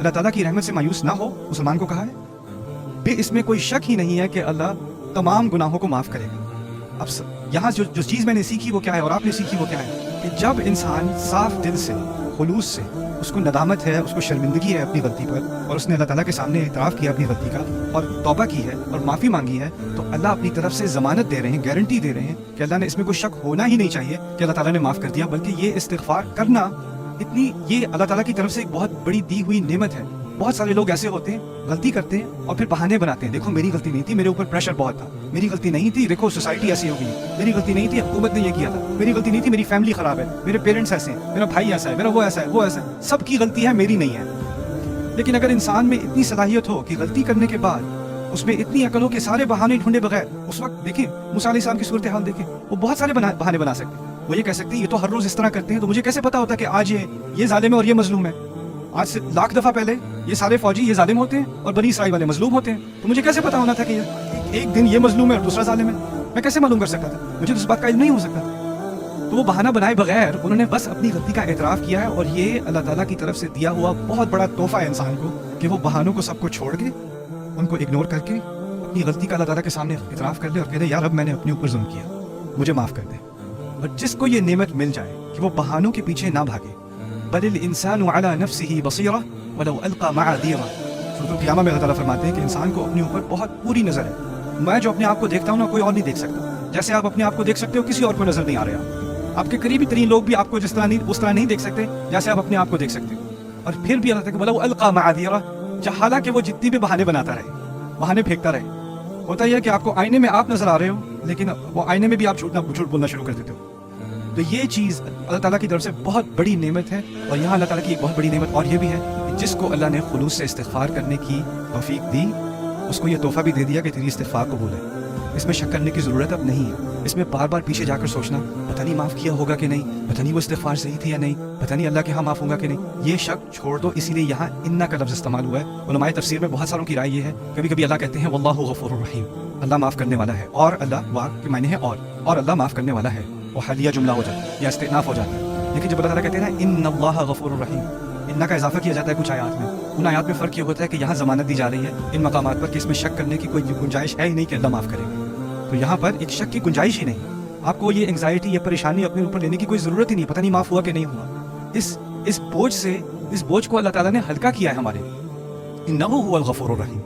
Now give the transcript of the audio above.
अल्लाह ताला की रहमत से मायूस ना हो, मुसलमान को कहा है। बे इसमें कोई शक ही नहीं है कि अल्लाह तमाम गुनाहों को माफ़ करेगा। अब यहाँ जो चीज़ मैंने सीखी वो क्या है और आपने सीखी वो क्या है कि जब इंसान साफ दिल से, खुलूस से, उसको नदामत है, उसको शर्मिंदगी है अपनी गलती पर, और उसने अल्लाह ताला के सामने इतराफ़ किया अपनी गलती का और तौबा की है और माफ़ी मांगी है, तो अल्लाह अपनी तरफ से ज़मानत दे रहे हैं, गारंटी दे रहे हैं कि अल्लाह ने इसमें कोई शक होना ही नहीं चाहिए कि अल्लाह ताला ने माफ़ कर दिया, बल्कि ये इस्तिग़फ़ार करना ये अल्लाह ताला की तरफ से एक बहुत बड़ी दी हुई नेमत है। बहुत सारे लोग ऐसे होते हैं, गलती करते हैं और फिर बहाने बनाते हैं, देखो मेरी गलती नहीं थी, मेरे ऊपर प्रेशर बहुत था, मेरी गलती नहीं थी, देखो सोसाइटी ऐसी हो गई, मेरी गलती नहीं थी, हुकूमत ने ये किया था, मेरी गलती नहीं थी, मेरी फैमिली खराब है, मेरे पेरेंट्स ऐसे हैं, मेरा भाई ऐसा है, मेरा वो ऐसा है, वो ऐसा है, सबकी गलती है, मेरी नहीं है। लेकिन अगर इंसान में इतनी सलाहियत हो कि गलती करने के बाद उसमें इतनी अकल हो कि सारे बहाने ढूंढे बगैर, उस वक्त देखें मूसा अलैहिस्सलाम की सूरत हाल देखें, वो बहुत सारे बहाने बना सकते हैं। वो ये कह सकते हैं ये तो हर रोज इस तरह करते हैं, तो मुझे कैसे पता होता कि आज ये जालिम है और ये मजलूम है। आज से लाख दफा पहले ये सारे फौजी ये जालिम होते हैं और बनी इसराइल वाले मजलूम होते हैं, तो मुझे कैसे पता होना था कि एक दिन ये मजलूम है और दूसरा जालिम है? मैं कैसे मालूम कर सकता था? मुझे तो इस बात का इल्म नहीं हो सकता। तो वो बहाना बनाए बगैर उन्होंने बस अपनी गलती का एतराफ़ किया है, और ये अल्लाह ताला की तरफ से दिया हुआ बहुत बड़ा तोहफा है इंसान को कि वो बहानों को सबको छोड़ के, उनको इग्नोर करके अपनी गलती का अल्लाह ताला के सामने इतराफ़ कर ले और कह दे यार अब मैंने अपने ऊपर जुल्म किया, मुझे माफ़ कर दे। और जिसको ये नेमत मिल जाए कि वो बहानों के पीछे ना भागे, बलिल इंसानु अला नफ्सिही बसीरा वलौ अलका मआदीरा, सूरह क़ियामा में अल्लाह ताला फरमाते हैं कि इंसान को अपने ऊपर बहुत पूरी नज़र है। मैं जो अपने आप को देखता हूँ ना, कोई और नहीं देख सकता। जैसे आप अपने आप को देख सकते हो, किसी और को नजर नहीं आ रहा। आपके करीबी तरीन लोग भी आपको जिस तरह नहीं उस तरह नहीं देख सकते जैसे आप अपने आप को देख सकते हो। और फिर भी अल्लाह ताला वलौ अलका मआदीरा, हालांकि वो जितनी भी बहाने बनाता रहे, बहाने फेंकता रहे, होता यह है कि आपको आईने में आप नजर आ रहे हो, लेकिन वो आईने में भी आप झूठ बोलना शुरू कर देते हो। तो ये चीज़ अल्लाह ताला की तरफ से बहुत बड़ी नेमत है। और यहाँ अल्लाह ताला की एक बहुत बड़ी नेमत और ये भी है कि जिसको अल्लाह ने खुलूस से इस्तिग़फ़ार करने की तौफ़ीक दी, उसको ये तोहफ़ा भी दे दिया कि तेरी इस्तिग़फ़ार कबूल है। इसमें शक करने की ज़रूरत अब नहीं है। इसमें बार बार पीछे जाकर सोचना पता नहीं माफ़ किया होगा कि नहीं, पता नहीं वो इस्तिग़फ़ार सही थी या नहीं, पता नहीं अल्लाह के यहाँ माफ़ होगा कि नहीं, ये शक छोड़ दो। इसीलिए यहाँ इन्ना का लफ्ज़ इस्तेमाल हुआ है। उलमाए तफसीर में बहुत सारों की राय ये है, कभी कभी अल्लाह कहते हैं वल्लाहु गफूरुर रहीम, अल्लाह माफ़ करने वाला है, और अल्लाह वाह के मायने है और अल्लाह माफ़ करने वाला है, वो हालिया जुमला हो जाता है या इस्तिनाफ हो जाता है। लेकिन जब अल्लाह ताला कहते हैं ना इन्नल्लाह गफूरुर रहीम, इन्ना का इजाफा किया जाता है कुछ आयात में। उन आयात में फ़र्क ये होता है कि यहाँ ज़मानत दी जा रही है इन मकामात पर कि इसमें शक करने की कोई गुंजाइश है ही नहीं कि अल्लाह माफ़ करेगा। तो यहाँ पर एक शक की गुंजाइश ही नहीं। आपको ये एंग्जाइटी, ये परेशानी अपने ऊपर लेने की कोई ज़रूरत ही नहीं, पता नहीं माफ़ हुआ कि नहीं हुआ। इस बोझ को अल्लाह ताला ने हल्का किया है हमारे। इन्नहु हुवल गफूरुर रहीम।